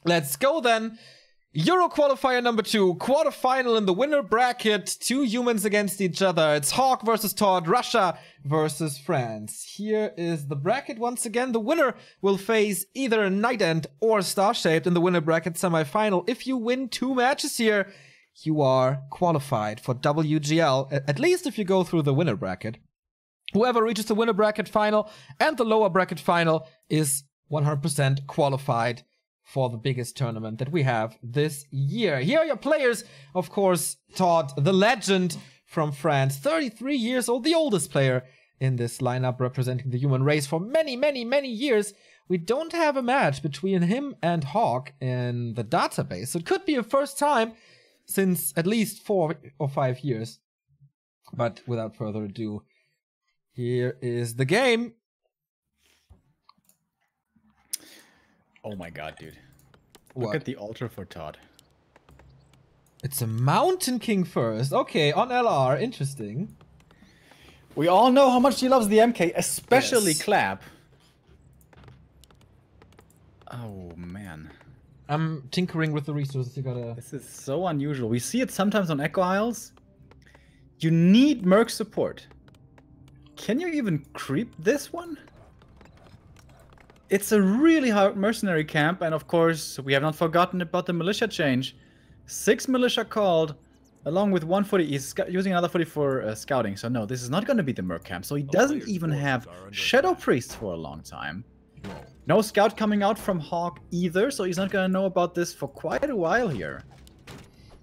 Let's go then. Euro qualifier number 2, quarterfinal in the winner bracket. 2 humans against each other. It's HawK versus ToD, Russia versus France. Here is the bracket once again. The winner will face either Night End or Starshaped in the winner bracket semifinal. If you win 2 matches here, you are qualified for WGL, at least if you go through the winner bracket. Whoever reaches the winner bracket final and the lower bracket final is 100% qualified for the biggest tournament that we have this year. Here are your players. Of course, ToD, the legend from France, 33 years old, the oldest player in this lineup, representing the human race for many, many, many years. We don't have a match between him and HawK in the database, so it could be a first time since at least 4 or 5 years. But without further ado, here is the game. Oh my god, dude. What? Look at the altar for ToD. It's a Mountain King first. Okay, on LR. Interesting. We all know how much he loves the MK, especially Yes. Clap. Oh, man. I'm tinkering with the resources. You gotta... This is so unusual. We see it sometimes on Echo Isles. You need Merc support. Can you even creep this one? It's a really hard mercenary camp, and of course, we have not forgotten about the militia change. 6 militia called, along with 1 footy. He's using another footy for scouting, so no, this is not going to be the Merc camp. So he doesn't even have Shadow Priests for a long time. No scout coming out from HawK either, so he's not going to know about this for quite a while here.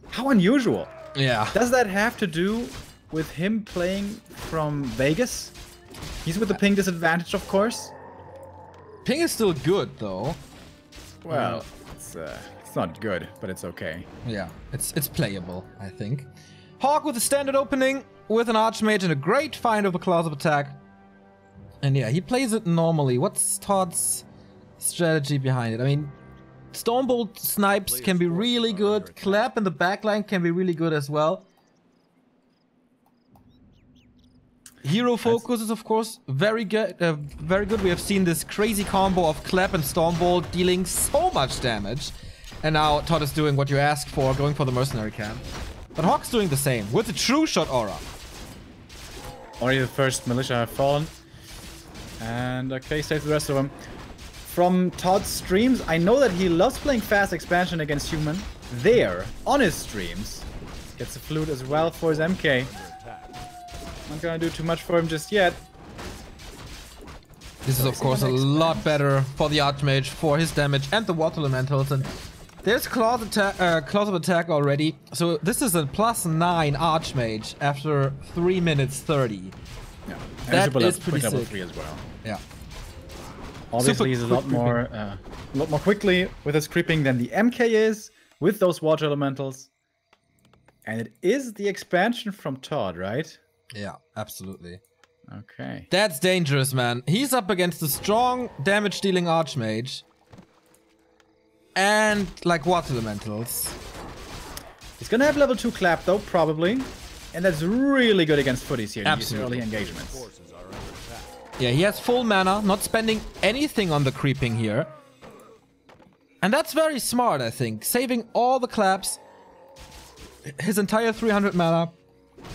How unusual. Yeah. Does that have to do with him playing from Vegas? He's with the ping disadvantage, of course. Ping is still good, though. Well, it's not good, but it's okay. Yeah, it's playable, I think. HawK with a standard opening, with an Archmage and a great find of a class of attack. And yeah, he plays it normally. What's ToD's strategy behind it? I mean, Stormbolt snipes can be really good. Clap in the backline can be really good as well. Hero focus is, of course, very good. Very good. We have seen this crazy combo of Clap and Stormbolt dealing so much damage. And now ToD is doing what you asked for, going for the mercenary camp. But HawK's doing the same, with a true shot aura. Already the first militia have fallen. And okay, save the rest of them. From ToD's streams, I know that he loves playing fast expansion against human. There, on his streams. Gets a flute as well for his MK. Not gonna do too much for him just yet. This is, of course, a lot better for the Archmage, for his damage and the Water Elementals. And there's claws of attack already. So this is a +9 Archmage after 3 minutes 30. Yeah, that is pretty level sick. 3 as well. Yeah. Obviously, he's a lot more quickly with his creeping than the MK is with those Water Elementals. And it is the expansion from ToD, right? Yeah, absolutely. Okay. That's dangerous, man. He's up against a strong damage-dealing Archmage. And, like, Water Elementals. He's gonna have level 2 Clap, though, probably. And that's really good against footies here in these Absolutely. early engagements. Yeah, he has full mana, not spending anything on the creeping here. And that's very smart, I think. Saving all the claps. His entire 300 mana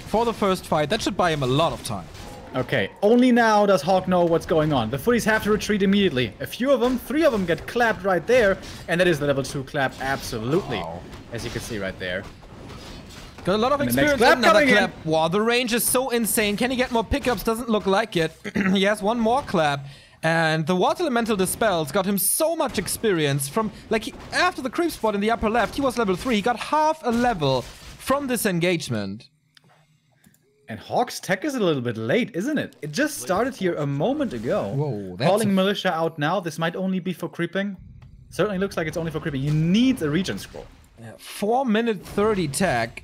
for the first fight. That should buy him a lot of time. Okay, only now does HawK know what's going on. The footies have to retreat immediately. A few of them, 3 of them get clapped right there. And that is the level 2 clap, absolutely. Wow. As you can see right there. Got a lot of And the next experience. clap Another coming clap. Wow, the range is so insane. Can he get more pickups? Doesn't look like it. He has 1 more clap. And the Water Elemental Dispels got him so much experience from... Like, after the creep spot in the upper left, he was level 3. He got half a level from this engagement. And HawK's tech is a little bit late, isn't it? It just started here a moment ago. Whoa, that's Calling Militia out now. This might only be for creeping. Certainly looks like it's only for creeping. He needs a regen scroll. Yeah, 4 minute 30 tech.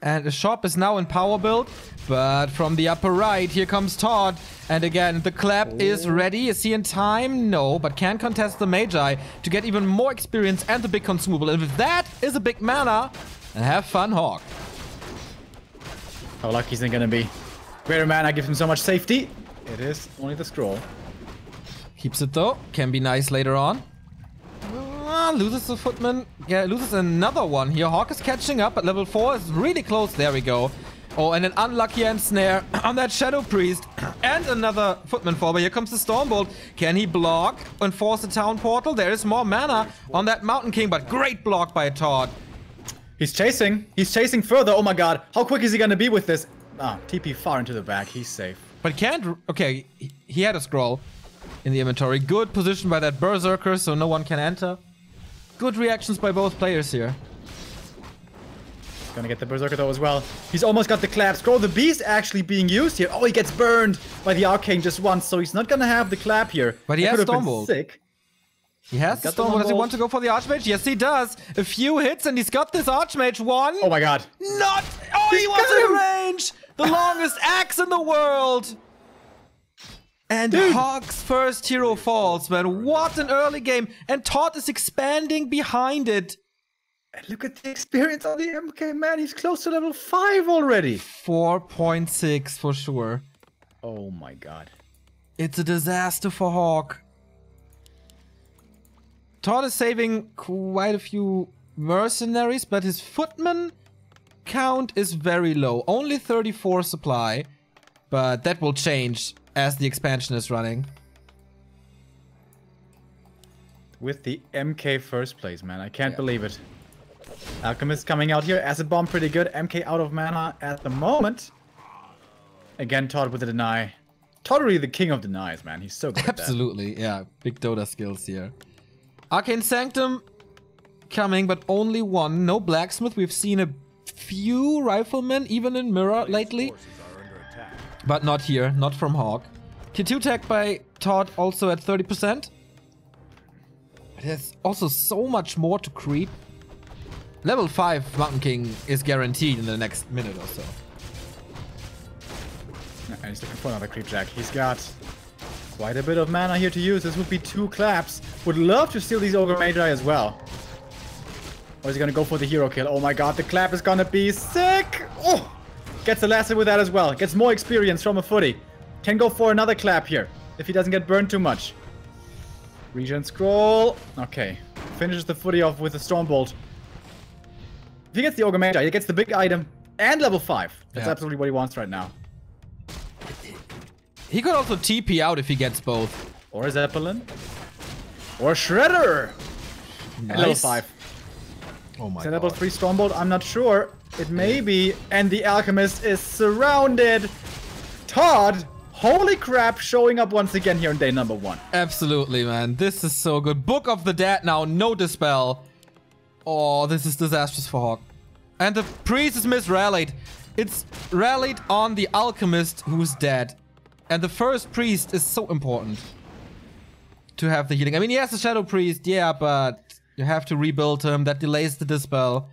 And the shop is now in power build. But from the upper right, here comes ToD. And again, the clap is ready. Is he in time? No, but can contest the Magi to get even more experience and the big consumable. And if that is a big mana, and have fun, HawK. How lucky is he gonna be? Greater mana gives him so much safety. It is only the scroll. Keeps it though. Can be nice later on. loses the footman. Yeah, loses another one here. HawK is catching up at level 4. Is really close. There we go. Oh, and an unlucky end snare on that Shadow Priest. And another footman fall. But here comes the Stormbolt. Can he block and force the town portal? There is more mana on that Mountain King, but great block by ToD. He's chasing. He's chasing further. Oh my god. How quick is he gonna be with this? Ah, TP far into the back. He's safe. But can't... Okay, he had a scroll in the inventory. Good position by that Berserker, so no one can enter. Good reactions by both players here. Gonna get the Berserker though as well. He's almost got the clap. Scroll the Beast actually being used here. Oh, he gets burned by the Arcane just once, so he's not gonna have the clap here. But he has Stormbolt. Sick. He has the Stormbolt. Does he want to go for the Archmage? Yes, he does. A few hits and he's got this Archmage. One. Oh my god. Not. Oh, he was in range. The longest axe in the world. And HawK's first hero falls, man. What an early game. And ToD is expanding behind it. And look at the experience on the MK, man. He's close to level 5 already. 4.6 for sure. Oh my god. It's a disaster for HawK. ToD is saving quite a few mercenaries, but his footman count is very low. Only 34 supply. But that will change as the expansion is running. With the MK first place, man. I can't believe it. Alchemist coming out here. Acid Bomb pretty good. MK out of mana at the moment. Again, ToD with the deny. ToD really the king of denies, man. He's so good at that. Absolutely, yeah. Big Dota skills here. Arcane Sanctum coming, but only one. No Blacksmith. We've seen a few Riflemen, even in Mirror lately. But not here. Not from HawK. Tier 2 tech by ToD also at 30%. But there's also so much more to creep. Level 5 Mountain King is guaranteed in the next minute or so. And he's looking for another creep jack. He's got quite a bit of mana here to use. This would be 2 claps. Would love to steal these Ogre Magi as well. Or is he gonna go for the hero kill? Oh my god, the clap is gonna be sick! Oh! Gets the lasso with that as well. Gets more experience from a footy. Can go for another clap here. If he doesn't get burned too much. Regen scroll. Okay. Finishes the footy off with a Stormbolt. If he gets the Ogre Magi, he gets the big item and level 5. That's absolutely what he wants right now. He could also TP out if he gets both. Or Zeppelin. Or Shredder! Nice. At level 5. Oh my god. god. Level 3 Stormbolt? I'm not sure. It may be. And the Alchemist is surrounded. ToD, holy crap, showing up once again here on day number 1. Absolutely, man. This is so good. Book of the Dead now, no Dispel. Oh, this is disastrous for HawK. And the priest is misrallied. It's rallied on the Alchemist who's dead. And the first priest is so important to have the healing. I mean, he has the Shadow Priest, yeah, but you have to rebuild him. That delays the Dispel.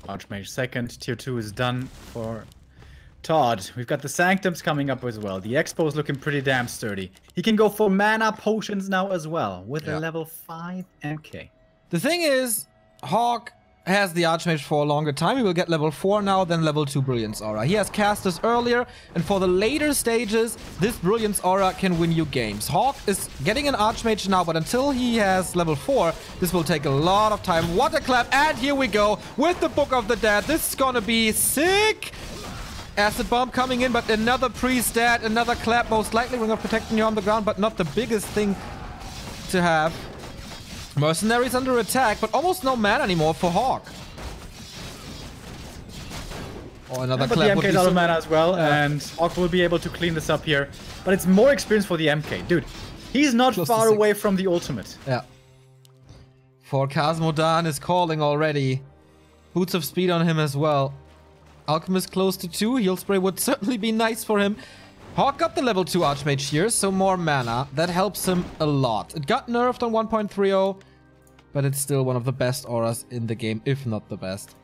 Archmage second, tier 2 is done for ToD. We've got the Sanctums coming up as well. The Expo is looking pretty damn sturdy. He can go for mana potions now as well with a level 5 MK. The thing is, HawK has the Archmage for a longer time. He will get level 4 now, then level 2 Brilliance Aura. He has casters earlier, and for the later stages, this Brilliance Aura can win you games. HawK is getting an Archmage now, but until he has level 4, this will take a lot of time. What a clap, and here we go with the Book of the Dead. This is gonna be sick! Acid Bomb coming in, but another priest dead, another clap, most likely Ring of Protection here on the ground, but not the biggest thing to have. Mercenaries under attack, but almost no mana anymore for HawK. Oh, another clap. But the MK is out of mana as well, and HawK will be able to clean this up here. But it's more experience for the MK. Dude, he's not far away from the ultimate. Yeah. For Cosmodan is calling already. Boots of Speed on him as well. Alchemist close to 2. Heal Spray would certainly be nice for him. HawK got the level 2 Archmage here, so more mana. That helps him a lot. It got nerfed on 1.30, but it's still one of the best auras in the game, if not the best.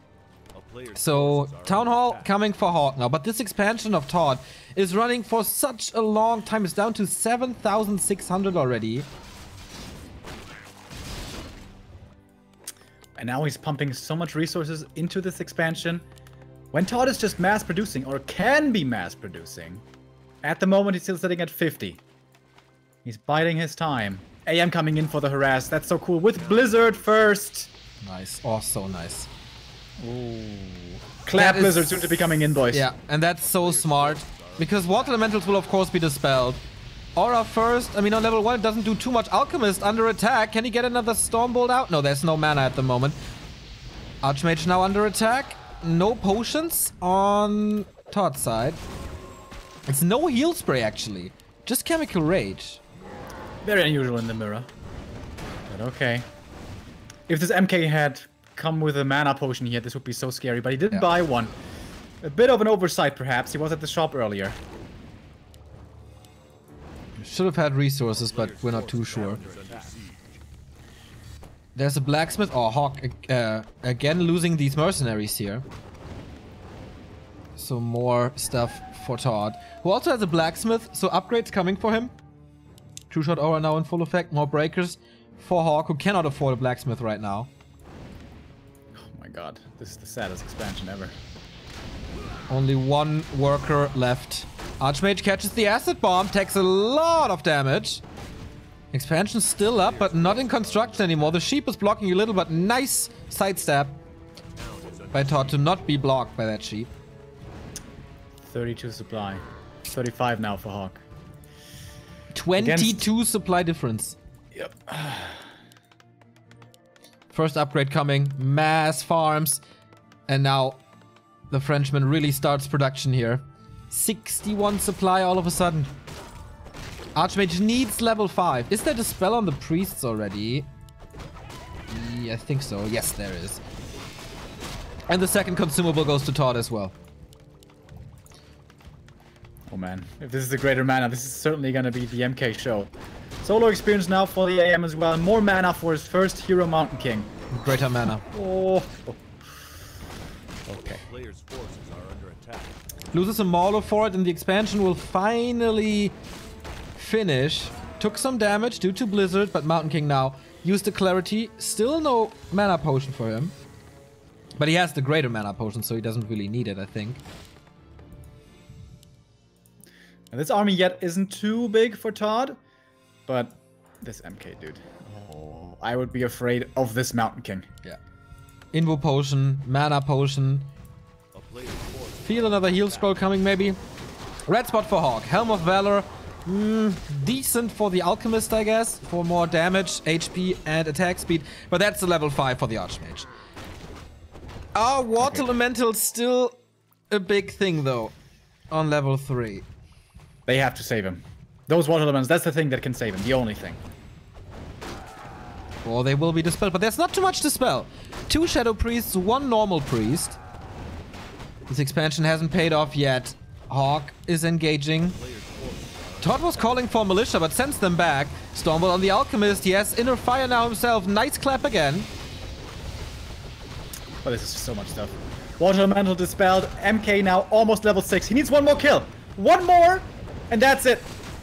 So, Town Hall coming for HawK now, but this expansion of ToD is running for such a long time. It's down to 7,600 already. And now he's pumping so much resources into this expansion. When ToD is just mass producing, or can be mass producing, at the moment he's still sitting at 50. He's biding his time. AM coming in for the harass. That's so cool. With Blizzard first. Nice. Oh, so nice. Ooh. Clap Blizzard soon to be coming in, boys. Yeah, and that's so smart. Because Water Elementals will, of course, be dispelled. Aura first. I mean, on level 1, it doesn't do too much. Alchemist under attack. Can he get another Stormbolt out? No, there's no mana at the moment. Archmage now under attack. No potions on ToD's side. It's no heal spray, actually. Just Chemical Rage. Very unusual in the mirror. But okay. If this MK had come with a mana potion here, this would be so scary. But he didn't buy one. A bit of an oversight, perhaps. He was at the shop earlier. Should have had resources, but we're not too sure. There's a blacksmith. Oh, HawK again losing these mercenaries here. So more stuff for ToD, who also has a blacksmith, so upgrades coming for him. Two-shot aura now in full effect. More breakers for HawK, who cannot afford a blacksmith right now. Oh my god, this is the saddest expansion ever. Only one worker left. Archmage catches the acid bomb, takes a lot of damage. Expansion's still up, but not in construction anymore. The sheep is blocking a little, but nice sidestep by ToD to not be blocked by that sheep. 32 supply. 35 now for HawK. 22 supply difference. Yep. First upgrade coming. Mass farms. And now the Frenchman really starts production here. 61 supply all of a sudden. Archmage needs level 5. Is there a spell on the priests already? Yeah, I think so. Yes, there is. And the second consumable goes to ToD as well. Oh man, if this is the greater mana, this is certainly gonna be the MK show. Solo experience now for the AM as well. More mana for his first hero, Mountain King. Greater mana. Oh. Okay. Players' forces are under attack. Loses a Mauler for it, and the expansion will finally finish. Took some damage due to Blizzard, but Mountain King now used the Clarity. Still no mana potion for him. But he has the greater mana potion, so he doesn't really need it, I think. And this army yet isn't too big for ToD, but this MK dude. Oh, I would be afraid of this Mountain King. Yeah. Invo potion, mana potion. Feel another heal scroll coming, maybe. Red spot for HawK. Helm of Valor. Decent for the Alchemist, I guess. For more damage, HP, and attack speed. But that's a level 5 for the Archmage. Our Water Elemental still a big thing, though. On level 3. They have to save him. Those water elements, that's the thing that can save him. The only thing. Or they will be dispelled. But there's not too much to spell. 2 Shadow Priests, 1 normal Priest. This expansion hasn't paid off yet. HawK is engaging. ToD was calling for Militia, but sends them back. Stormbolt on the Alchemist. He has Inner Fire now himself. Nice clap again. Oh, this is so much stuff. Water Elemental dispelled. MK now almost level 6. He needs one more kill. One more, and that's it.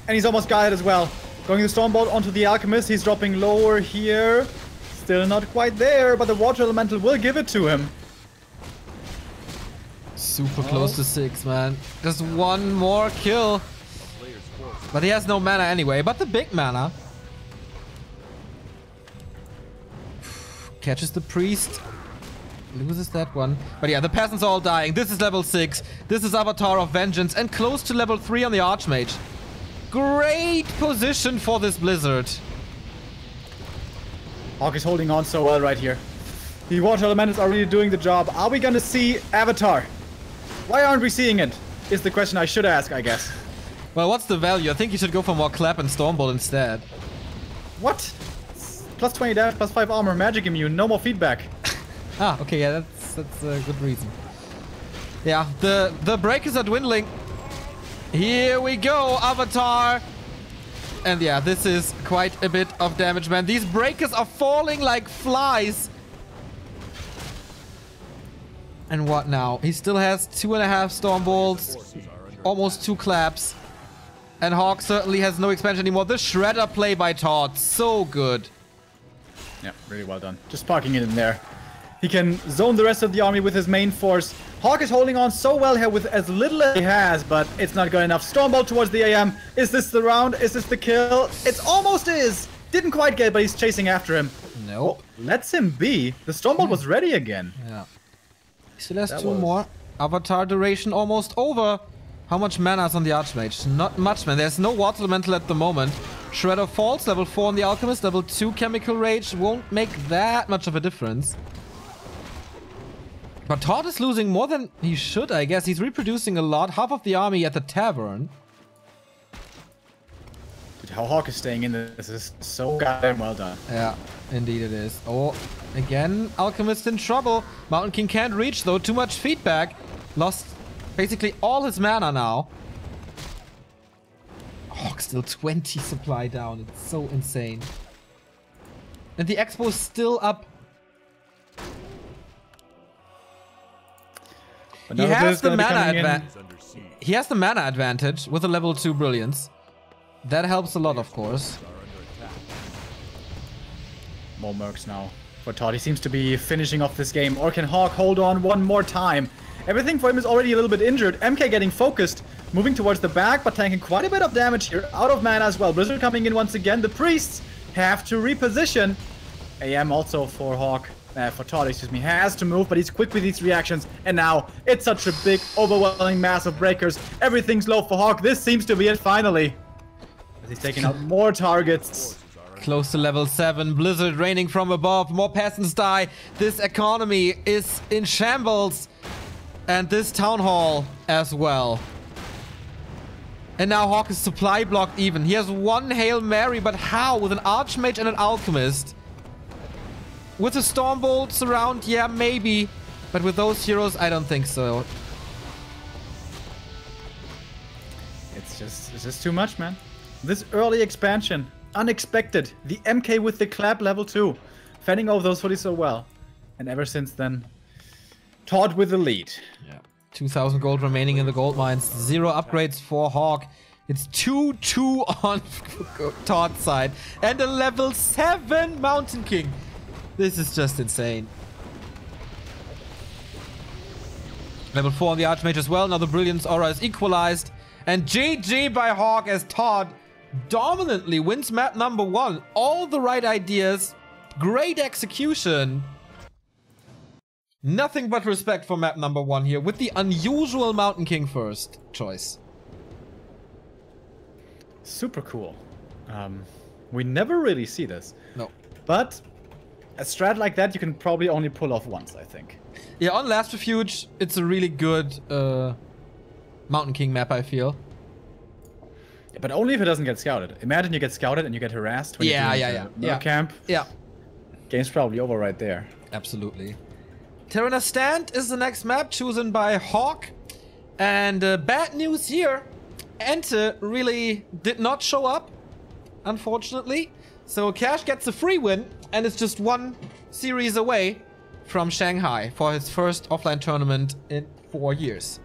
And he's almost got it as well. Going the Stormbolt onto the Alchemist. He's dropping lower here. Still not quite there, but the Water Elemental will give it to him. Super close to 6, man. Just one more kill. But he has no mana anyway, but the big mana. Catches the Priest. Loses that one. But yeah, the peasants are all dying. This is level 6. This is Avatar of Vengeance. And close to level 3 on the Archmage. Great position for this Blizzard. HawK is holding on so well right here. The Water Elementals are really doing the job. Are we gonna see Avatar? Why aren't we seeing it? Is the question I should ask, I guess. Well, what's the value? I think you should go for more Clap and Stormbolt instead. What? Plus 20 damage, plus 5 armor, magic immune, no more feedback. Ah, okay, yeah, that's a good reason. Yeah, the breakers are dwindling. Here we go, Avatar. And yeah, this is quite a bit of damage, man. These breakers are falling like flies. And what now? He still has 2.5 Stormbolts, almost 2 Claps. And HawK certainly has no expansion anymore. The Shredder play by ToD, so good. Yeah, really well done. Just parking it in there. He can zone the rest of the army with his main force. HawK is holding on so well here with as little as he has, but it's not good enough. Stormbolt towards the AM. Is this the round? Is this the kill? It almost is. Didn't quite get it, but he's chasing after him. Nope. Oh, lets him be. The Stormbolt was ready again. Yeah. He still has two more. Avatar duration almost over. How much mana is on the Archmage? Not much, man. There's no Water Elemental at the moment. Shredder falls, level 4 on the Alchemist, level 2 Chemical Rage. Won't make that much of a difference. But ToD is losing more than he should, I guess. He's reproducing a lot. Half of the army at the tavern. Dude, how HawK is staying in this is so goddamn well done. Yeah, indeed it is. Oh, again, Alchemist in trouble. Mountain King can't reach, though. Too much feedback. Lost basically all his mana now. HawK still 20 supply down. It's so insane. And the Expo is still up. He has the mana advantage. He has the mana advantage with a level 2 brilliance. That helps a lot, of course. More mercs now for ToD. He seems to be finishing off this game. Or can HawK hold on one more time? Everything for him is already a little bit injured. MK getting focused, moving towards the back, but taking quite a bit of damage here. Out of mana as well. Blizzard coming in once again. The priests have to reposition. AM also for HawK. For ToD, excuse me, has to move, but he's quick with these reactions. And now, it's such a big, overwhelming mass of breakers. Everything's low for HawK. This seems to be it finally. As he's taking out more targets. Close to level 7. Blizzard raining from above. More peasants die. This economy is in shambles. And this town hall as well. And now HawK is supply blocked even. He has one Hail Mary, but how? With an Archmage and an Alchemist. With the Stormbolts around, yeah, maybe. But with those heroes, I don't think so. It's just too much, man. This early expansion, unexpected. The MK with the clap level 2. Fending off those footies so well. And ever since then, ToD with the lead. Yeah. 2,000 gold remaining in the gold mines. 0 upgrades for HawK. It's 2-2 on ToD's side. And a level 7 Mountain King. This is just insane. Level 4 on the Archmage as well. Now the Brilliance Aura is equalized. And GG by HawK as ToD dominantly wins map number 1. All the right ideas. Great execution. Nothing but respect for map number 1 here. With the unusual Mountain King first choice. Super cool. We never really see this. No. But a strat like that you can probably only pull off once, I think. Yeah, on Last Refuge, it's a really good Mountain King map, I feel. Yeah, but only if it doesn't get scouted. Imagine you get scouted and you get harassed when you're doing camp. Yeah. Game's probably over right there. Absolutely. Terrana Stand is the next map chosen by HawK. And bad news here. Ente really did not show up, unfortunately. So Cash gets a free win. And it's just one series away from Shanghai for his first offline tournament in 4 years.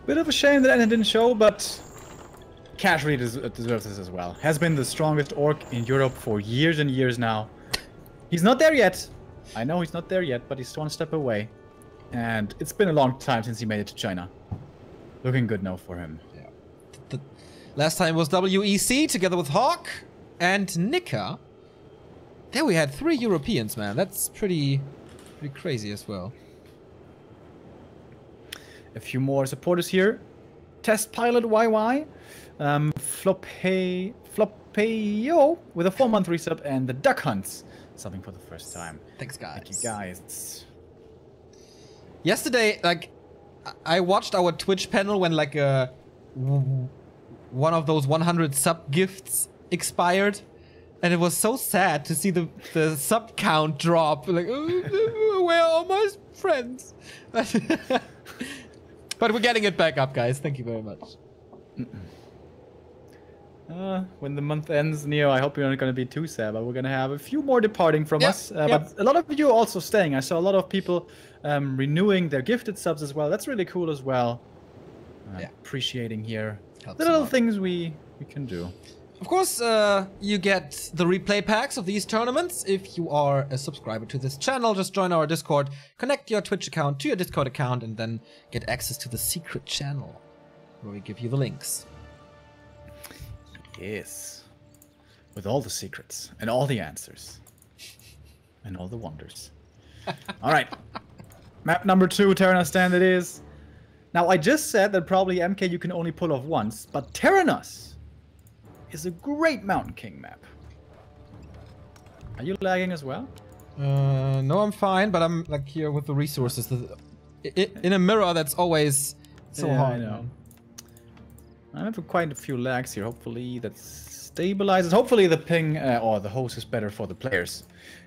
Bit of a shame that Ente didn't show, but Cash really deserves this as well. Has been the strongest orc in Europe for years and years now. He's not there yet. I know he's not there yet, but he's one step away. And it's been a long time since he made it to China. Looking good now for him. Yeah. The last time was WEC together with HawK. And Nika. There we had 3 Europeans, man. That's pretty crazy as well. A few more supporters here. Test Pilot YY. Flopeo with a 4-month resub. And the Duck Hunts. Something for the first time. Thanks, guys. Thank you, guys. Yesterday, like, I watched our Twitch panel when, like, one of those 100 sub gifts expired, and it was so sad to see the sub count drop. Like, where are all my friends? But we're getting it back up, guys. Thank you very much. When the month ends, Neo, I hope you're not going to be too sad, but we're going to have a few more departing from us. But a lot of you are also staying. I saw a lot of people renewing their gifted subs as well. That's really cool as well. Appreciating here the little things we can do. Of course, you get the replay packs of these tournaments if you are a subscriber to this channel. Just join our Discord, connect your Twitch account to your Discord account, and then get access to the secret channel where we give you the links. Yes. With all the secrets and all the answers. And all the wonders. Alright. Map number 2, Terranos Stand it is. Now, I just said that probably MK you can only pull off once, but Terranos is a great Mountain King map. Are you lagging as well? No, I'm fine, but I'm like here with the resources. In a mirror, that's always so hard. I know. I have quite a few lags here. Hopefully that stabilizes. Hopefully the ping or the host is better for the players.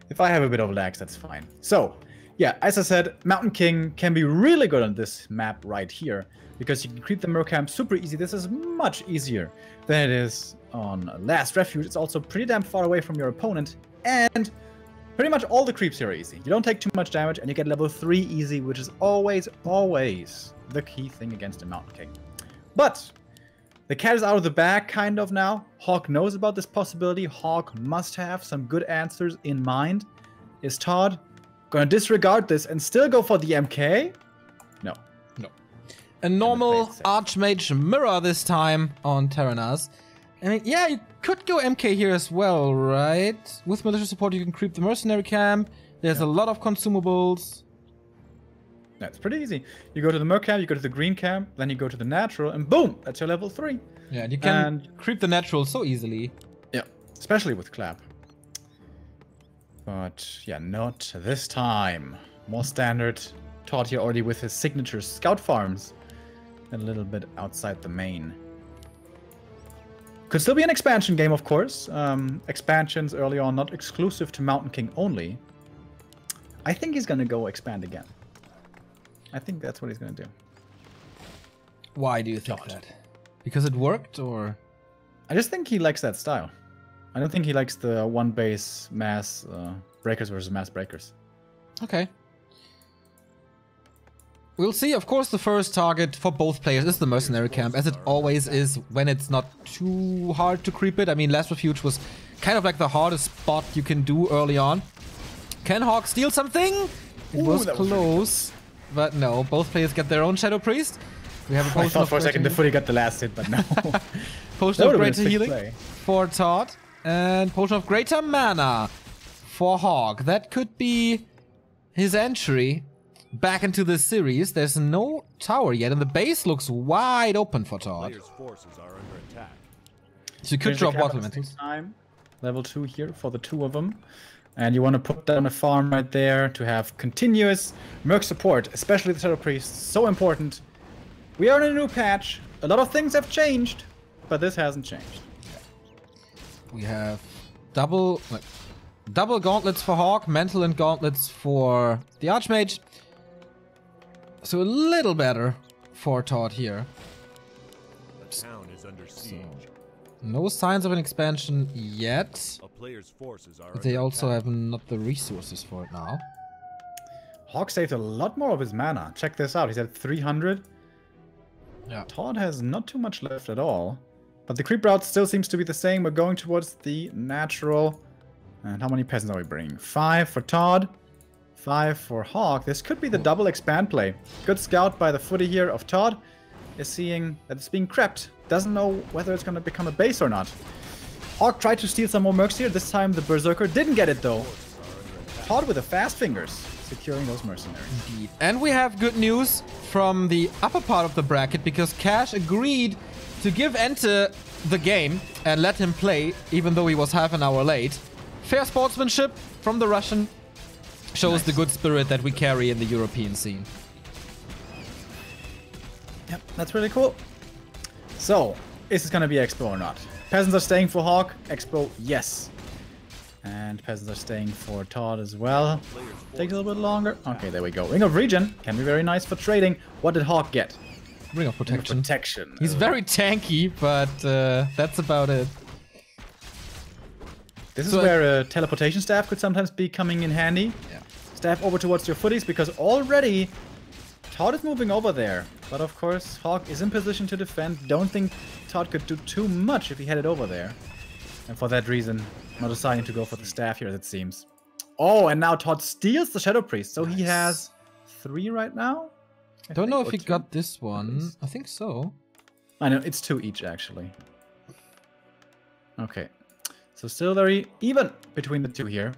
If I have a bit of lags, that's fine. So, yeah, as I said, Mountain King can be really good on this map right here because you can creep the Mercamp super easy. This is much easier than it is on Last Refuge. It's also pretty damn far away from your opponent, and pretty much all the creeps here are easy. You don't take too much damage, and you get level 3 easy, which is always, always the key thing against a Mountain King. But the cat is out of the bag, kind of now. HawK knows about this possibility. HawK must have some good answers in mind. Is ToD gonna disregard this and still go for the MK? No. No. A normal Archmage mirror this time on Terranos. I mean, yeah, you could go MK here as well, right? With militia support, you can creep the mercenary camp. There's a lot of consumables. That's pretty easy. You go to the Mercamp, you go to the green camp, then you go to the natural, and boom, that's your level 3. Yeah, and you can creep the natural so easily. Yeah, especially with Clap. But yeah, not this time. More standard. ToD here already with his signature scout farms. A little bit outside the main. Could still be an expansion game, of course. Expansions early on, not exclusive to Mountain King only. I think he's gonna go expand again. I think that's what he's gonna do. Why do you think that? Because it worked, or? I just think he likes that style. I don't think he likes the one base mass breakers versus mass breakers. Okay. We'll see. Of course, the first target for both players is the mercenary camp, as it always is when it's not too hard to creep it. I mean, Last Refuge was kind of like the hardest spot you can do early on. Can HawK steal something? It was close, but no. Both players get their own Shadow Priest. We have a potion of for a second the footy got the last hit, but no. Potion of Greater Healing for ToD, and Potion of Greater Mana for HawK. That could be his entry back into the series. There's no tower yet, and the base looks wide open for ToD. Players' forces are under attack. So you could drop water elementals. Level 2 here for the 2 of them. And you want to put down a farm right there to have continuous Merc support, especially the Shadow Priest. So important. We are in a new patch. A lot of things have changed, but this hasn't changed. We have double gauntlets for HawK, mantle and gauntlets for the Archmage. So a little better for ToD here. The town is under siege. No signs of an expansion yet. A player's forces are But they under also attack. have not the resources for it now. HawK saved a lot more of his mana. Check this out. He's at 300. Yeah. ToD has not too much left at all. But the creep route still seems to be the same. We're going towards the natural. And how many peasants are we bringing? 5 for ToD. 5 for HawK. This could be the double expand play. Good scout by the footy here of ToD. Is seeing that it's being crept. Doesn't know whether it's going to become a base or not. HawK tried to steal some more mercs here. This time the Berserker didn't get it though. ToD with the fast fingers. Securing those mercenaries. Indeed. And we have good news from the upper part of the bracket, because Cash agreed to give Ente the game and let him play, even though he was half an hour late. Fair sportsmanship from the Russian. Shows the good spirit that we carry in the European scene. Yep, that's really cool. So, is this gonna be Expo or not? Peasants are staying for HawK. Expo, yes. And peasants are staying for ToD as well. Takes a little bit longer. Okay, there we go. Ring of Regen can be very nice for trading. What did HawK get? Ring of Protection. Protection. He's very tanky, but that's about it. This is where a teleportation staff could sometimes be coming in handy. Yeah. Staff over towards your footies, because already ToD is moving over there. But of course, HawK is in position to defend. Don't think ToD could do too much if he headed over there. And for that reason, not deciding to go for the staff here, as it seems. Oh, and now ToD steals the Shadow Priest. So he has 3 right now? I Don't know think, if he or 2. got this one. I think so. I know, it's 2 each, actually. Okay. So still very even between the two here.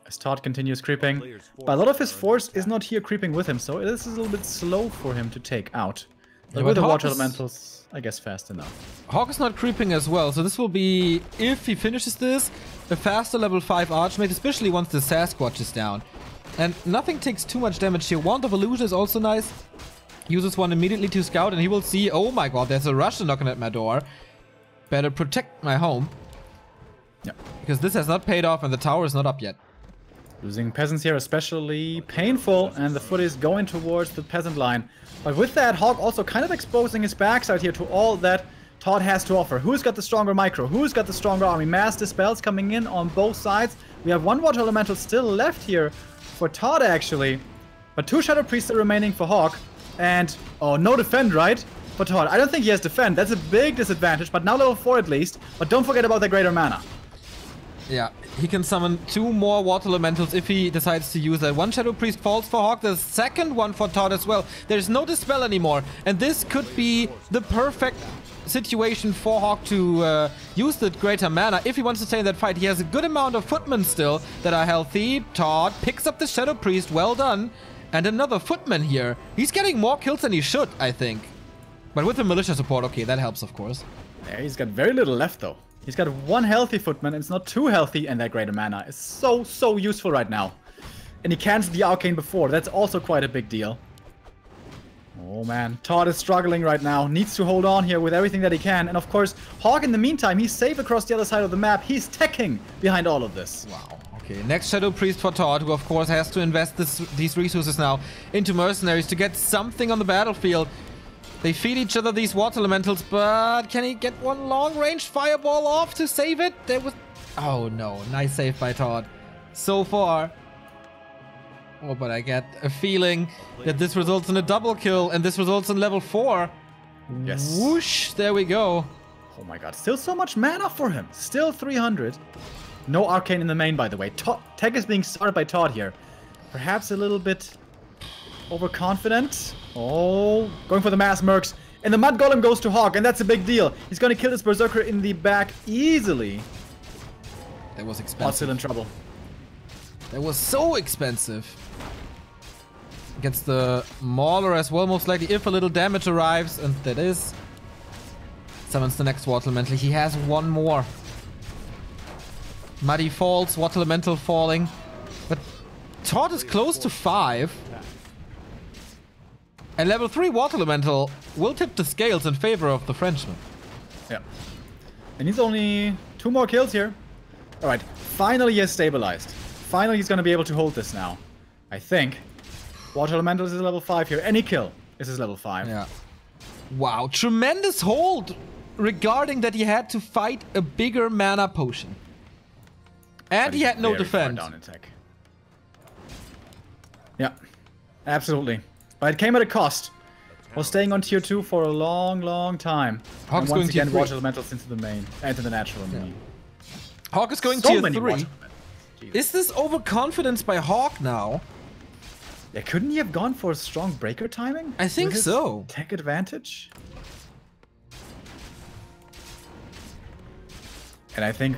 As ToD continues creeping. But a lot of his force is not here creeping with him, so this is a little bit slow for him to take out. But with the water elementals, I guess fast enough. HawK is not creeping as well, so this will be, if he finishes this, a faster level 5 Archmage, especially once the Sasquatch is down. And nothing takes too much damage here. Wand of Illusion is also nice. Uses one immediately to scout, and he will see, oh my god, there's a Russian knocking at my door. Better protect my home. Yeah. Because this has not paid off and the tower is not up yet. Losing peasants here especially painful, and the foot is going towards the peasant line. But with that, HawK also kind of exposing his backside here to all that ToD has to offer. Who's got the stronger micro? Who's got the stronger army? Mass dispels coming in on both sides. We have one water elemental still left here for ToD actually. But 2 Shadow Priests are remaining for HawK. And, oh, no defend, right? For ToD. I don't think he has defend. That's a big disadvantage, but now level 4 at least. But don't forget about the greater mana. Yeah, he can summon 2 more water elementals if he decides to use that. 1 Shadow Priest falls for HawK, the second one for ToD as well. There's no Dispel anymore, and this could be the perfect situation for HawK to use the greater mana if he wants to stay in that fight. He has a good amount of footmen still that are healthy. ToD picks up the Shadow Priest, well done. And another footman here. He's getting more kills than he should, I think. But with the militia support, okay, that helps, of course. Yeah, he's got very little left, though. He's got 1 healthy footman, and it's not too healthy, and that greater mana is so useful right now. And he cancelled the Arcane before. That's also quite a big deal. Oh man, ToD is struggling right now. Needs to hold on here with everything that he can. And of course, HawK in the meantime, he's safe across the other side of the map. He's teching behind all of this. Wow. Okay, next Shadow Priest for ToD, who of course has to invest these resources now into mercenaries to get something on the battlefield. They feed each other these water elementals, but can he get one long-range fireball off to save it? There was... Oh no, nice save by ToD. So far. Oh, but I get a feeling that this results in a double kill, and this results in level 4. Yes. Whoosh, there we go. Oh my god, still so much mana for him. Still 300. No Arcane in the main, by the way. Tech is being started by ToD here. Perhaps a little bit overconfident. Oh, going for the mass mercs. And the Mud Golem goes to HawK, and that's a big deal. He's going to kill this Berserker in the back easily. That was expensive. ToD's still in trouble. That was so expensive. Gets the Mauler as well, most likely, if a little damage arrives, and that is. Summons the next Water Elemental. He has 1 more. Muddy falls, Water Elemental falling. But ToD is close to 5. And level 3 Water Elemental will tip the scales in favor of the Frenchman. Yeah. And he's only 2 more kills here. Alright, finally he has stabilized. Finally he's going to be able to hold this now. I think. Water Elemental is level 5 here. Any kill is his level 5. Yeah. Wow, tremendous hold regarding that he had to fight a bigger mana potion. And he had no defense. Down in tech. Yeah, absolutely. But it came at a cost. Was staying on tier 2 for a long time. HawK's and going once again, tier 3. Water Elementals into the main, into the natural. Yeah. HawK is going so tier many 3. Is this overconfidence by HawK now? Yeah, couldn't he have gone for a strong breaker timing? I think with his so. Tech advantage? And I think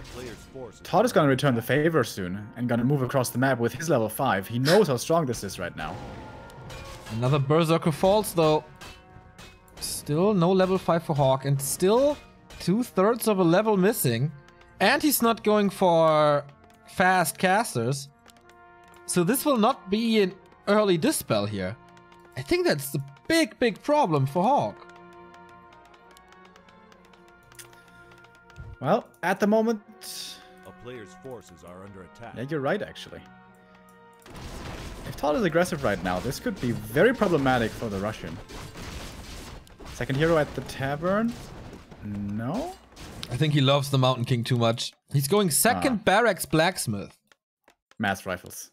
ToD is going to return the favor soon and going to move across the map with his level 5. He knows how strong this is right now. Another Berserker falls though. Still no level 5 for HawK, and still 2/3 of a level missing. And he's not going for fast casters. So this will not be an early dispel here. I think that's the big problem for HawK. Well, at the moment... A player's forces are under attack. Yeah, you're right, actually. If ToD is aggressive right now, this could be very problematic for the Russian. Second hero at the tavern? No? I think he loves the Mountain King too much. He's going second Barracks Blacksmith. Mass rifles.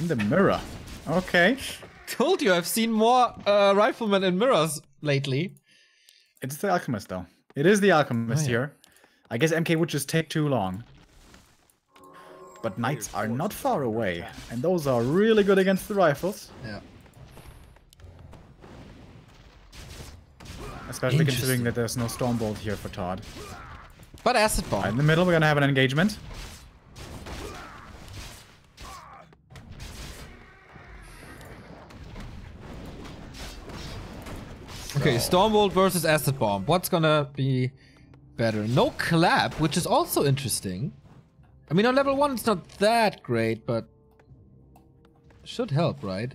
In the mirror. Okay. Told you I've seen more riflemen in mirrors lately. It's the Alchemist, though. It is the Alchemist here. I guess MK would just take too long. But Knights are not far away. And those are really good against the rifles. Yeah. Especially considering that there's no Stormbolt here for ToD. But acid In bomb. the middle, we're gonna have an engagement. Okay, Stormbolt versus acid bomb. What's gonna be better? No clap, which is also interesting. I mean, on level 1 it's not that great, but should help, right?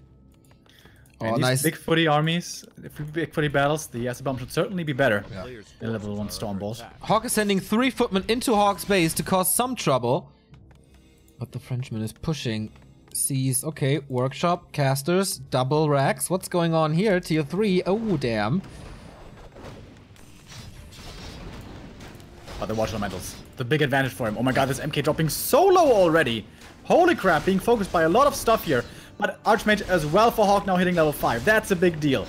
And these nice. big footy armies, big footy battles, the acid bomb should certainly be better Players' than level 1 forces are under Stormbolt. attack. HawK is sending 3 footmen into HawK's base to cause some trouble. But the Frenchman is pushing. Sees, okay, workshop, casters, double racks. What's going on here? Tier 3. Oh, damn. But the Watch Elementals, the big advantage for him. Oh my god, this MK dropping so low already. Holy crap, being focused by a lot of stuff here. But Archmage as well for HawK now hitting level 5. That's a big deal.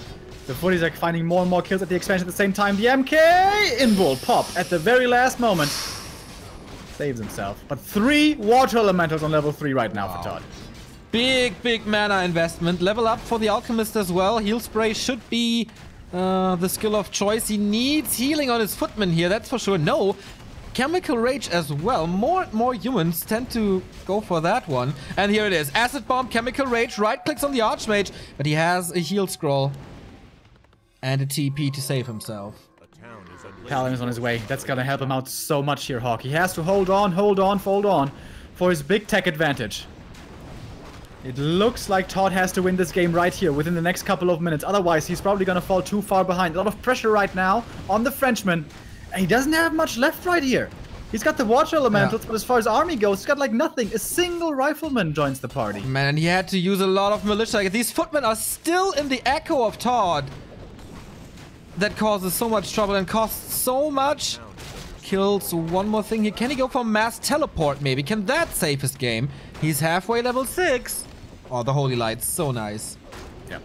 The footies are finding more and more kills at the expansion at the same time. The MK invul pop at the very last moment. Saves himself. But 3 Water Elementals on level 3 right now for ToD. Big mana investment. Level up for the Alchemist as well. Heal Spray should be the skill of choice. He needs healing on his footman here, that's for sure. No, Chemical Rage as well. More and more humans tend to go for that one. And here it is. Acid Bomb, Chemical Rage, right-clicks on the Archmage, but he has a heal scroll and a TP to save himself. A town is under Paladin is on his way. That's gonna help him out so much here, HawK. He has to hold on for his big tech advantage. It looks like ToD has to win this game right here within the next couple of minutes. Otherwise, he's probably gonna fall too far behind. A lot of pressure right now on the Frenchman. And he doesn't have much left right here. He's got the Water Elementals, but as far as army goes, he's got like nothing. A single rifleman joins the party. Man, he had to use a lot of militia. These footmen are still in the echo of ToD. That causes so much trouble and costs so much. Kills one more thing here. Can he go for mass teleport maybe? Can that save his game? He's halfway level 6. Oh, the Holy Light's so nice. Yeah,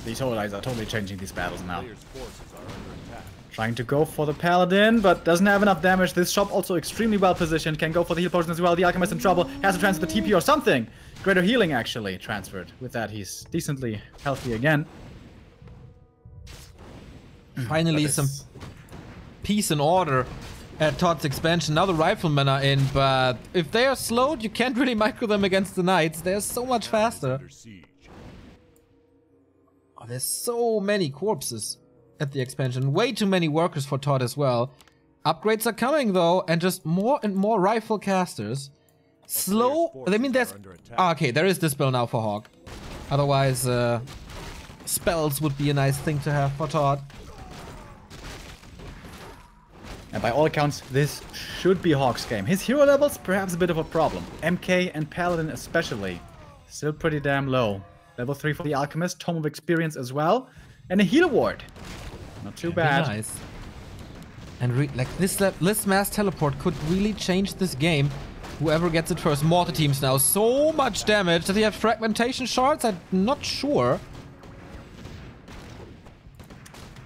these Holy Lights are totally changing these battles now. players' forces are under attack. Trying to go for the Paladin, but doesn't have enough damage. This shop also extremely well positioned. Can go for the heal potion as well. The Alchemist in trouble. Has to transfer the TP or something. Greater healing actually transferred. With that, he's decently healthy again. Finally, But some this- peace and order at ToD's expansion. Now the riflemen are in, but if they are slowed, you can't really micro them against the knights. They're so much faster. Under siege. Oh, there's so many corpses at the expansion. Way too many workers for ToD as well. Upgrades are coming though, and just more and more rifle casters. Slow. forces I mean, there's. are under attack. Ah, okay, there is Dispel now for HawK. Otherwise, spells would be a nice thing to have for ToD. And by all accounts, this should be HawK's game. His hero levels, perhaps a bit of a problem. MK and Paladin especially, still pretty damn low. Level 3 for the Alchemist, Tome of Experience as well. And a heal ward. Not too bad. Nice. And like this mass teleport could really change this game. Whoever gets it first. Mortar teams now. So much damage. Does he have fragmentation shards? I'm not sure.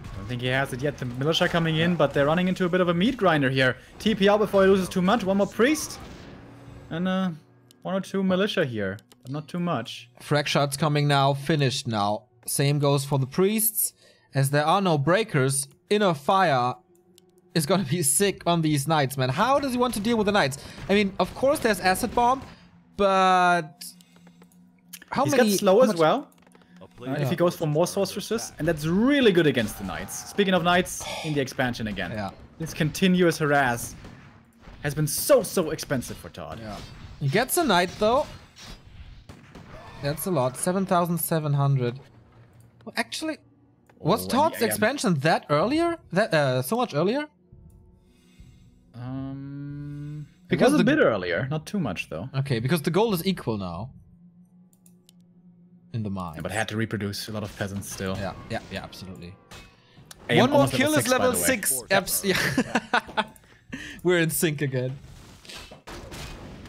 I don't think he has it yet. The militia coming in, but they're running into a bit of a meat grinder here. TP out before he loses too much. One more priest. And 1 or 2 militia here. But not too much. Frag shards coming now. Finished now. Same goes for the priests. As there are no breakers, Inner Fire is gonna be sick on these knights, man. How does he want to deal with the knights? I mean, of course there's Acid Bomb, but... He's got slow as much- well. A player If he goes for more sorceresses, and that's really good against the knights. Speaking of knights, in the expansion again. Yeah. This continuous harass has been so expensive for ToD. Yeah. He gets a knight though. That's a lot. 7,700. Well, actually, was and ToD's the- expansion that earlier? That so much earlier? It Because was a the- bit earlier, not too much though. Okay, because the gold is equal now. In the mine. Yeah, but had to reproduce a lot of peasants still. Yeah, absolutely. I am One more almost kill is by level the way. 6. Yeah. We're in sync again.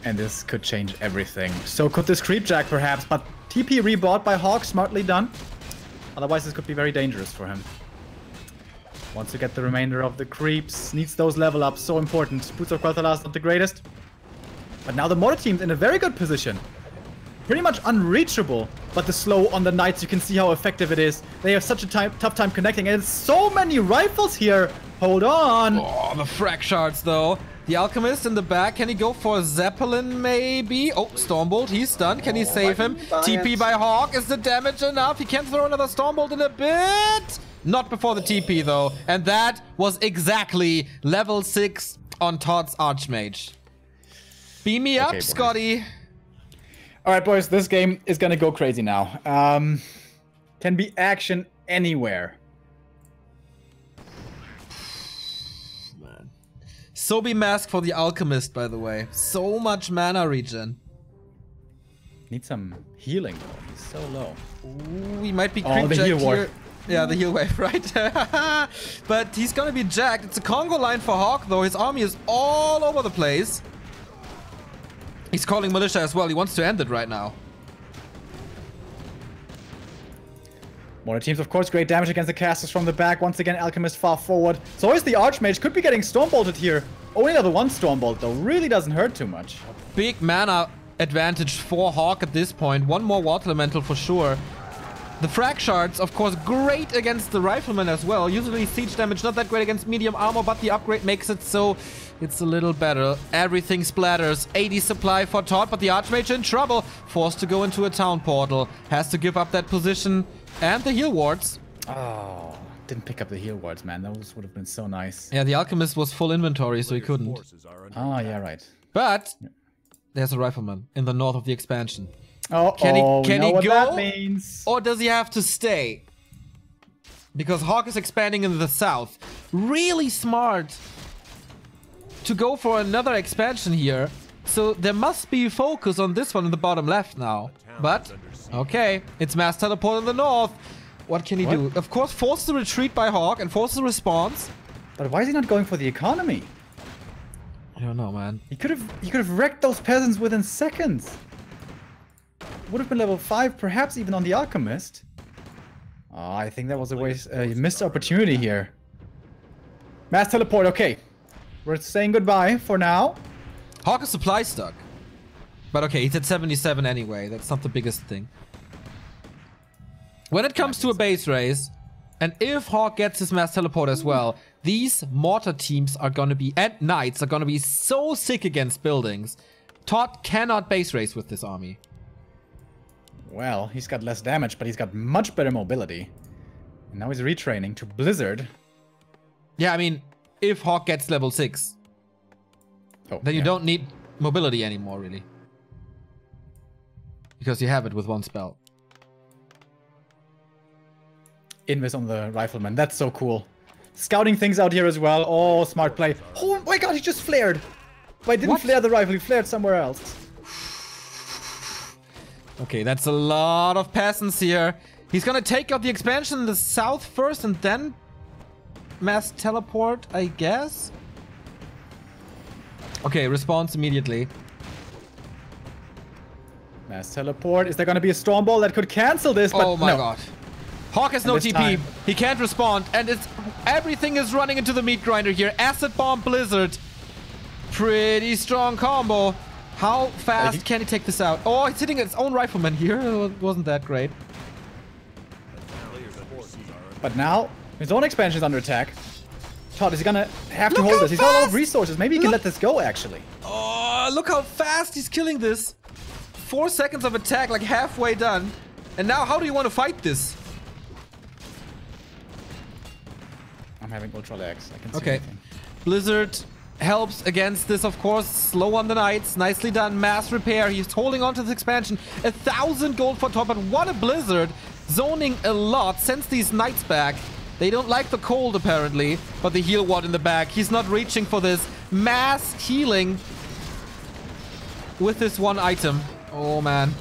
And this could change everything. So could this creepjack perhaps, but TP rebought by HawK, smartly done. Otherwise this could be very dangerous for him. Wants to get the remainder of the creeps, needs those level ups, so important. Boots of Quel'Thalas not the greatest. But now the mortar team's in a very good position. Pretty much unreachable, but the slow on the knights, you can see how effective it is. They have such a tough time connecting, and it's so many rifles here. Hold on. Oh, the frag shards though. The Alchemist in the back. Can he go for a Zeppelin, maybe? Oh, Stormbolt. He's stunned. Can he save him? TP by HawK. Is the damage enough? He can throw another Stormbolt in a bit. Not before the TP, though. And that was exactly level 6 on ToD's Archmage. Beam me up, boys. Scotty. All right, boys. This game is going to go crazy now. Can be action anywhere. Sobi Mask for the Alchemist, by the way. So much mana regen. Need some healing, though. He's so low. Ooh, he might be creep the jacked heal ward. here. Yeah, the heal wave, right? But he's gonna be jacked. It's a Congo line for HawK, though. His army is all over the place. He's calling Militia as well. He wants to end it right now. Mortar teams, of course, great damage against the casters from the back. Once again, Alchemist far forward. So is the Archmage. Could be getting Stormbolted here. Only level 1 Stormbolt, though. Really doesn't hurt too much. Big mana advantage for HawK at this point. One more Water Elemental for sure. The Frag Shards, of course, great against the Rifleman as well. Usually siege damage not that great against medium armor, but the upgrade makes it so it's a little better. Everything splatters. 80 supply for ToD, but the Archmage in trouble. Forced to go into a town portal. Has to give up that position. And the heal wards. Oh, didn't pick up the heal wards, man. Those would have been so nice. Yeah, the Alchemist was full inventory, so he couldn't. Oh, yeah, right. But there's a Rifleman in the north of the expansion. Oh, can he what go? That means. Or does he have to stay? Because HawK is expanding in the south. Really smart to go for another expansion here. So there must be focus on this one in the bottom left now. But, okay, it's mass teleport in the north. What can he do? Of course, force the retreat by HawK and force the response. But why is he not going for the economy? I don't know, man. He could have wrecked those peasants within seconds. Would have been level 5, perhaps even on the Alchemist. Oh, I think that was a waste, missed opportunity here. Mass teleport, okay. We're saying goodbye for now. HawK is supply stuck. But okay, he's at 77 anyway. That's not the biggest thing. When it comes to a base race, and if HawK gets his mass teleport as well, these mortar teams are gonna be, and knights are gonna be so sick against buildings. ToD cannot base race with this army. Well, he's got less damage, but he's got much better mobility. And now he's retraining to Blizzard. Yeah, I mean, if HawK gets level 6, then you don't need mobility anymore, really. Because you have it with one spell. Invis on the Rifleman. That's so cool. Scouting things out here as well. Oh, smart play. Oh my god, he just flared. But I didn't flare the rifle, he flared somewhere else. Okay, that's a lot of peasants here. He's gonna take out the expansion in the south first and then mass teleport, I guess? Okay, response immediately. Mass teleport. Is there gonna be a storm ball that could cancel this? But oh my god. HawK has no TP. Time. He can't respond, and it's everything is running into the meat grinder here. Acid Bomb Blizzard. Pretty strong combo. How fast can he take this out? Oh, he's hitting his own Rifleman here. It wasn't that great. But now, his own expansion is under attack. ToD, is he gonna have to hold this? He's got a lot of resources. Maybe he can let this go, actually. Oh, look how fast he's killing this. 4 seconds of attack, like halfway done. And now, how do you want to fight this? I'm having Ultra Legs. I can see okay. anything. Blizzard helps against this, of course. Slow on the knights. Nicely done. Mass repair. He's holding on to this expansion. 1,000 gold for ToD, but what a Blizzard. Zoning a lot. Sends these knights back. They don't like the cold, apparently. But the heal ward in the back. He's not reaching for this. Mass healing with this one item. Oh, man.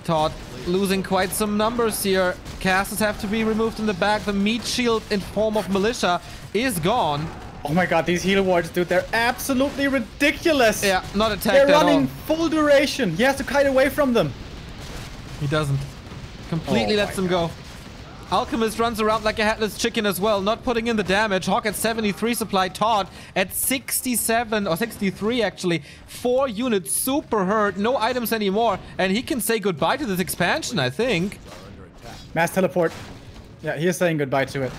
ToD losing quite some numbers here. Casters have to be removed in the back. The meat shield in form of militia is gone. Oh my god, these heal wards, dude, they're absolutely ridiculous. Yeah, not attacked They're at all. running full duration. He has to kite away from them. He doesn't. Completely lets them go. Alchemist runs around like a headless chicken as well, not putting in the damage. HawK at 73 supply, ToD at 67, or 63 actually. 4 units, super hurt, no items anymore. And he can say goodbye to this expansion, I think. Mass teleport. Yeah, he is saying goodbye to it.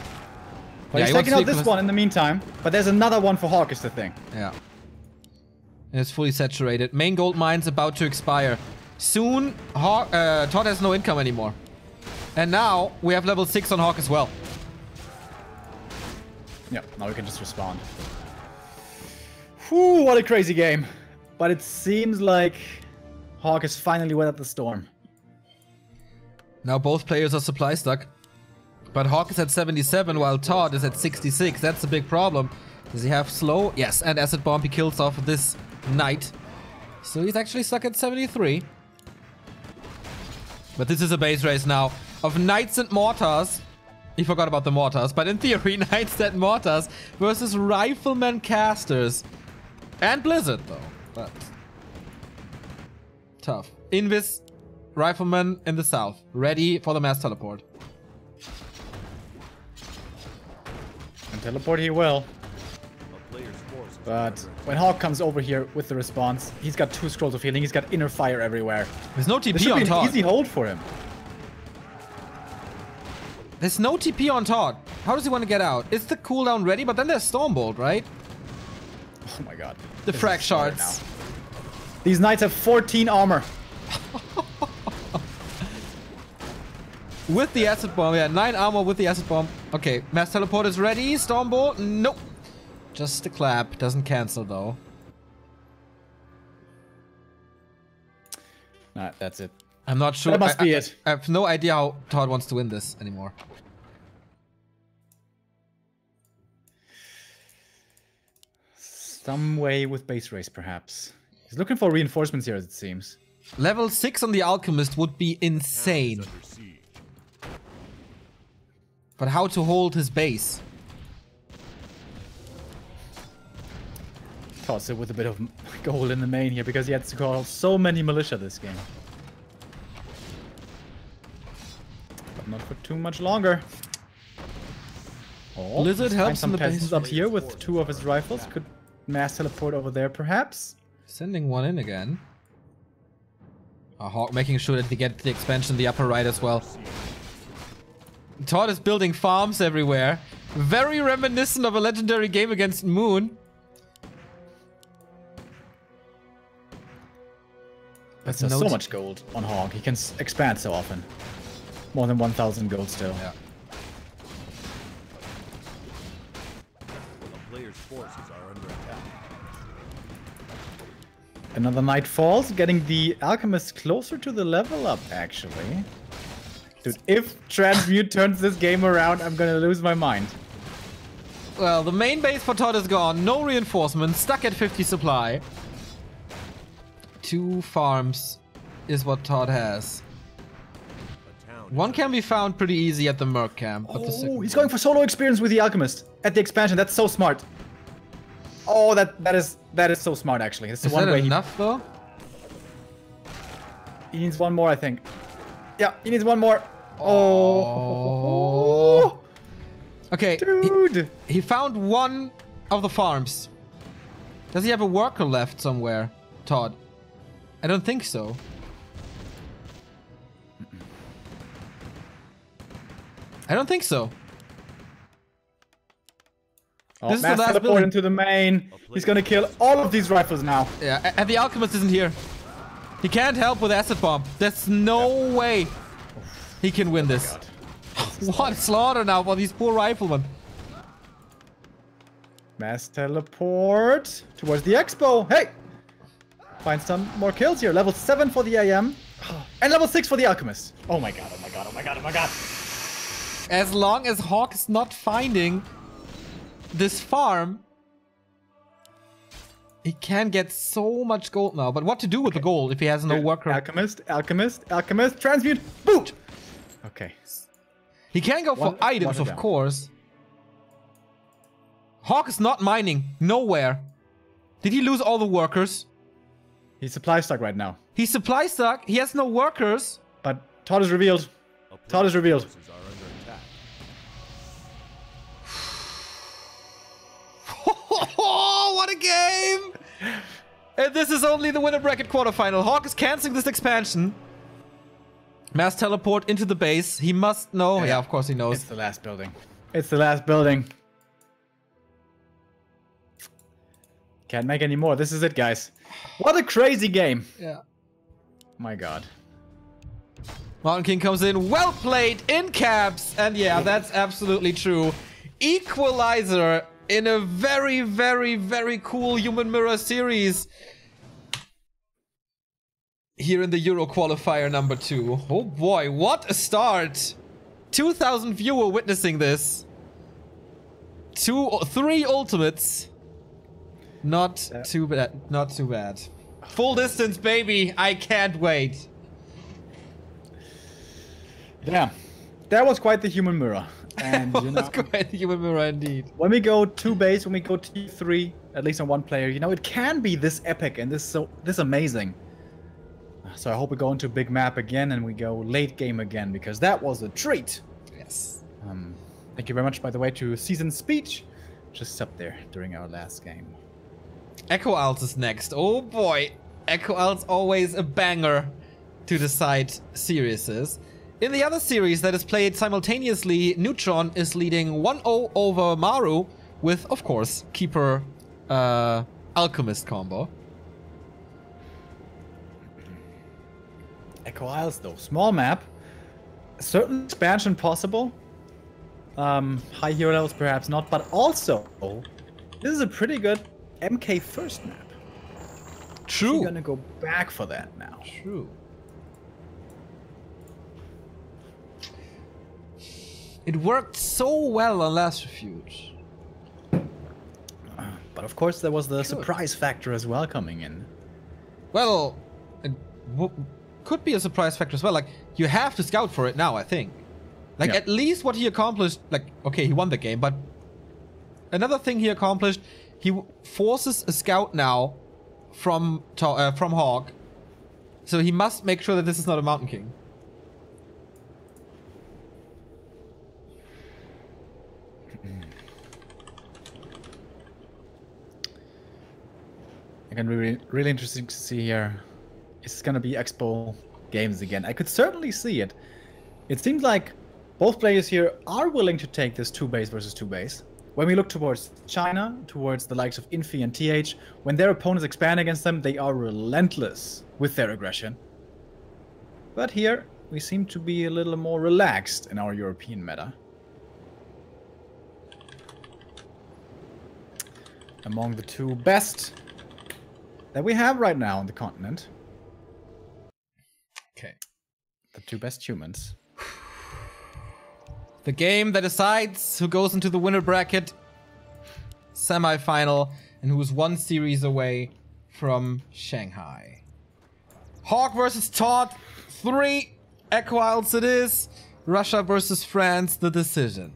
But Yeah, he's he wants taking to out this one in the meantime. But there's another one for HawK is the thing. Yeah. And it's fully saturated. Main gold mine's about to expire. Soon, ToD has no income anymore. And now, we have level 6 on HawK as well. Yeah, now we can just respond. Whew, what a crazy game. But it seems like HawK has finally weathered the storm. Now both players are supply stuck. But HawK is at 77 while ToD is at 66. That's a big problem. Does he have slow? Yes, and acid bomb he kills off this knight. So he's actually stuck at 73. But this is a base race now of knights and mortars. He forgot about the mortars, but in theory, knights and mortars versus riflemen casters. And Blizzard though, but tough. Invis, riflemen in the south, ready for the mass teleport. And teleport he will. A player's force is But under when HawK comes over here with the response, he's got 2 scrolls of healing, he's got inner fire everywhere. There's no This TP should on be an ToD. easy hold for him. There's no TP on ToD. How does he want to get out? Is the cooldown ready? But then there's Stormbolt, right? Oh my god. The This frag is hard shards. now. These knights have 14 armor. With the acid bomb, yeah, 9 armor with the acid bomb. Okay, mass teleport is ready. Stormbolt, nope. Just a clap, doesn't cancel though. Nah, that's it. I'm not sure. That must be it. I have no idea how ToD wants to win this anymore. Some way with base race, perhaps. He's looking for reinforcements here, as it seems. Level 6 on the Alchemist would be insane. under siege. But how to hold his base? Toss it with a bit of gold in the main here, because he had to call so many militia this game. But not for too much longer. Oh, Blizzard let's helps find some in the peasants base up race. here with 2 of his rifles. Could mass teleport over there, perhaps? Sending one in again. HawK making sure that they get the expansion in the upper right as well. ToD is building farms everywhere. Very reminiscent of a legendary game against Moon. That's no so t- much gold on HawK. He can expand so often. More than 1,000 gold still. Yeah. A player's forces are under attack. Another knight falls, getting the alchemist closer to the level up, actually. Dude, if Transmute turns this game around, I'm gonna lose my mind. Well, the main base for ToD is gone. No reinforcements. Stuck at 50 supply. 2 farms is what ToD has. A town One can be found pretty easy at the Merc camp. But the Oh, second he's going for solo experience with the alchemist at the expansion. That's so smart. Oh, that is so smart, actually. That's the Is one that way enough though? he needs one more, I think. Yeah, he needs one more. Oh. Okay. Dude. He found one of the farms. Does he have a worker left somewhere, ToD? I don't think so. I don't think so. Oh, This is the mass last teleport building. into the main. He's gonna kill all of these rifles now. Yeah, and the Alchemist isn't here. He can't help with Acid Bomb. There's no way he can win this. God. What slaughter now for these poor riflemen. Mass teleport towards the expo. Hey! Find some more kills here. Level 7 for the AM. And level 6 for the alchemist. Oh my god, oh my god, oh my god, oh my god. As long as HawK is not finding this farm, he can get so much gold now. But what to do with the gold if he has no worker? Alchemist, alchemist, alchemist, transmute, boot! Okay. He can go for One items, of down. course. HawK is not mining. Nowhere. Did he lose all the workers? He's supply stuck right now. He's supply stuck. He has no workers. But ToD is revealed. A ToD is player's revealed. forces are under attack. Oh, what a game! And this is only the Winnerbracket quarterfinal. HawK is canceling this expansion. Mass teleport into the base. He must know. Yeah, of course he knows. It's the last building. It's the last building. Can't make any more. This is it, guys. What a crazy game. Yeah. My god. Mountain King comes in, well played, in caps, and yeah, that's absolutely true. Equalizer in a very, very, very cool Human Mirror series. Here in the Euro Qualifier number 2. Oh boy, what a start! 2,000 viewer witnessing this. 3 ultimates. Not too bad, not too bad. Full distance, baby, I can't wait. Yeah, that was quite the Human Mirror. And you know, That's quite the Human Mirror indeed. when we go 2 base, when we go T3, at least on 1 player, you know, it can be this epic and this amazing. So I hope we go into big map again and we go late game again, because that was a treat. Yes. Thank you very much, by the way, to Season Speech, just up there during our last game. Echo Owls is next. Oh boy. Echo Owls always a banger to decide series. In the other series that is played simultaneously, Neutron is leading 1-0 over Maru with, of course, Keeper Alchemist combo. Echo Isles, though. Small map. Certain expansion possible. High hero levels perhaps not, but also, this is a pretty good MK first map. True. We're gonna go back for that now. True. It worked so well on Last Refuge. But of course there was the surprise factor as well coming in. Well, it could be a surprise factor as well. Like, you have to scout for it now, I think. Like, at least what he accomplished, like, okay, he won the game, but another thing he accomplished, he forces a scout now from HawK. So he must make sure that this is not a Mountain King. Again, really interesting to see here. It's gonna be Expo games again. I could certainly see it. It seems like both players here are willing to take this 2 base versus 2 base. When we look towards China, towards the likes of Infi and TH, when their opponents expand against them, they are relentless with their aggression. But here, we seem to be a little more relaxed in our European meta. Among the 2 best that we have right now on the continent. Okay. The 2 best humans. The game that decides who goes into the winner bracket semi-final and who's 1 series away from Shanghai. HawK versus ToD, 3 Echo Isles it is. Russia versus France, the decision.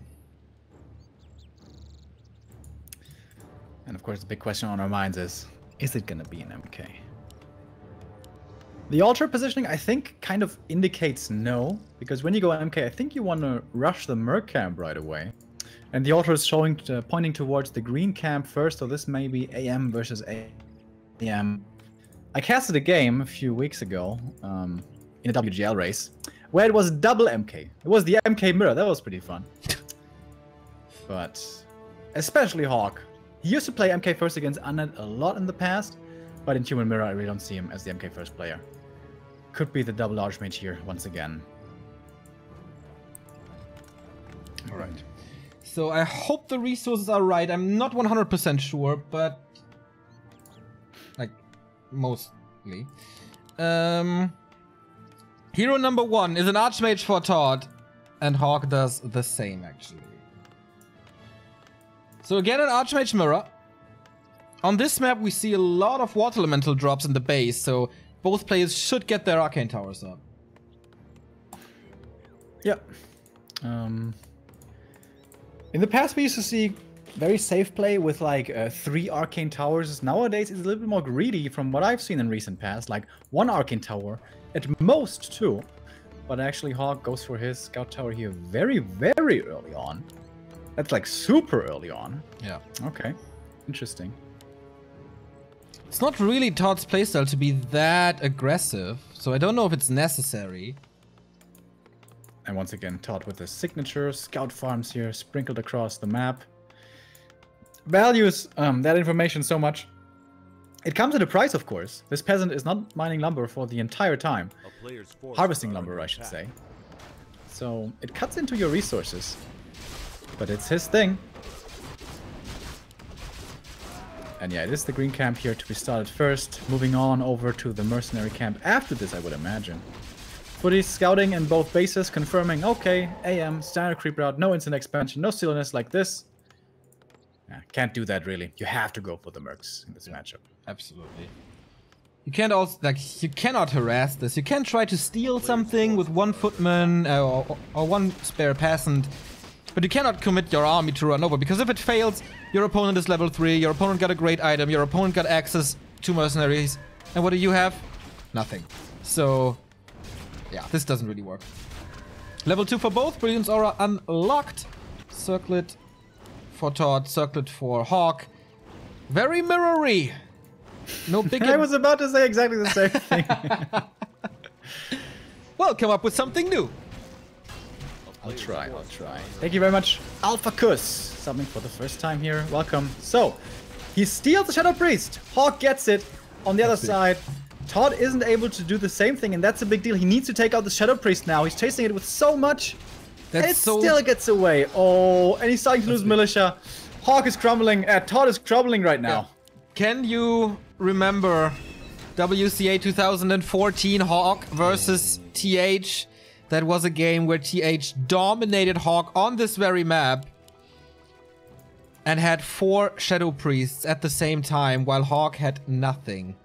And of course, the big question on our minds is it gonna be an MK? The altar positioning, I think, kind of indicates no, because when you go MK, I think you want to rush the Merc camp right away. And the altar is showing, pointing towards the green camp first, so this may be AM versus AM. I casted a game a few weeks ago in a WGL race, where it was double MK. It was the MK mirror, that was pretty fun. But especially HawK. He used to play MK first against Unnet a lot in the past, but in Human Mirror I really don't see him as the MK first player. Could be the double Archmage here once again. Alright. So I hope the resources are right. I'm not 100% sure, but like mostly. Hero number 1 is an Archmage for ToD, and HawK does the same actually. So again, an Archmage mirror. On this map, we see a lot of water elemental drops in the base, so both players should get their arcane towers up. Yep. In the past, we used to see very safe play with like 3 arcane towers. Nowadays, it's a little bit more greedy from what I've seen in recent past, like 1 arcane tower, at most 2. But actually, HawK goes for his scout tower here very, very early on. That's like super early on. Yeah. Okay. Interesting. It's not really ToD's playstyle to be that aggressive, so I don't know if it's necessary. And once again, ToD with the signature scout farms here sprinkled across the map. Values that information so much. It comes at a price, of course. This peasant is not mining lumber for the entire time. A player's forces Harvesting are lumber, under I should attack. say. So it cuts into your resources. But it's his thing. And yeah, it is the green camp here to be started first. Moving on over to the mercenary camp after this, I would imagine. Footy scouting in both bases, confirming, okay, AM, standard creep route, no instant expansion, no silliness like this. Yeah, can't do that really. You have to go for the mercs in this matchup. Absolutely. You can't also, like, you cannot harass this. You can't try to steal something with one footman or one spare peasant. But you cannot commit your army to run over, because if it fails, your opponent is level 3, your opponent got a great item, your opponent got access to mercenaries, and what do you have? Nothing. So, yeah, this doesn't really work. Level 2 for both, Brilliance Aura unlocked. Circlet for ToD, Circlet for HawK. Very mirror-y. No big... I was about to say exactly the same thing. Well, come up with something new. I'll try. Thank you very much, Alpha Kuss. Something for the first time here. Welcome. So, he steals the Shadow Priest. HawK gets it. On the other side, ToD isn't able to do the same thing, and that's a big deal. He needs to take out the Shadow Priest now. He's chasing it with so much. And it still gets away. Oh, and he's starting to lose militia. HawK is crumbling. ToD is crumbling right now. Yeah. Can you remember WCA 2014 HawK versus TH? That was a game where TH dominated HawK on this very map and had 4 Shadow Priests at the same time, while HawK had nothing.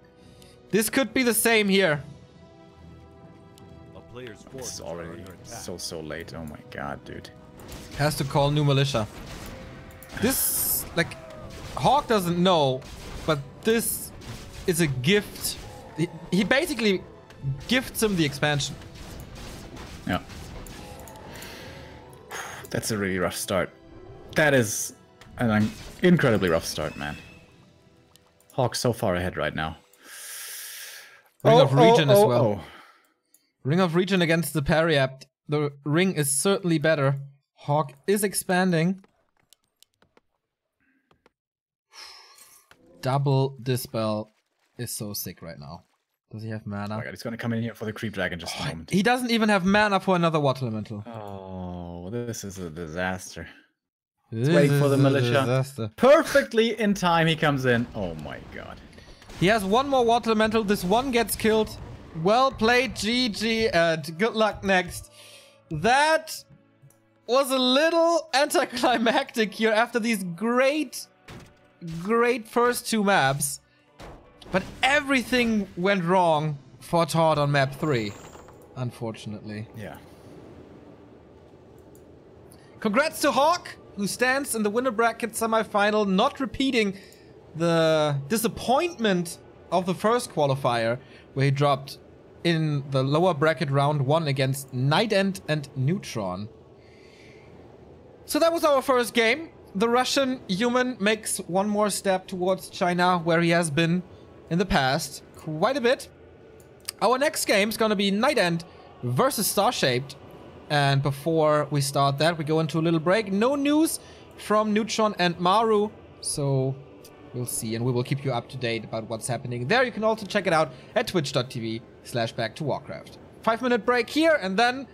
This could be the same here. A player's It's forces are already under attack. so late. Oh my god, dude. Has to call new militia. This, like, HawK doesn't know, but this is a gift. He basically gifts him the expansion. Yeah. That's a really rough start. That is an incredibly rough start, man. HawK so far ahead right now. Ring of Region as well. Ring of Region against the Pariapt. The ring is certainly better. HawK is expanding. Double Dispel is so sick right now. Does he have mana? Oh my god, he's gonna come in here for the creep dragon just a moment. He doesn't even have mana for another water elemental. Oh, this is a disaster. This waiting for is the a militia. disaster. Perfectly in time he comes in. Oh my god. He has one more water elemental. This one gets killed. Well played, GG, and good luck next. That was a little anticlimactic here after these great first 2 maps. But everything went wrong for ToD on map 3, unfortunately. Yeah. Congrats to HawK, who stands in the winner bracket semifinal, not repeating the disappointment of the first qualifier, where he dropped in the lower bracket round 1 against Night End and Neutron. So that was our first game. The Russian human makes one more step towards China, where he has been in the past quite a bit. Our next game is going to be Night End versus Star-Shaped. And before we start that, we go into a little break. No news from Neutron and Maru, so we'll see, and we will keep you up to date about what's happening there. You can also check it out at twitch.tv/back2warcraft. 5-minute break here, and then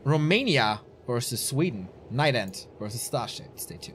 Romania versus Sweden. Night End versus Star-Shaped. Stay tuned.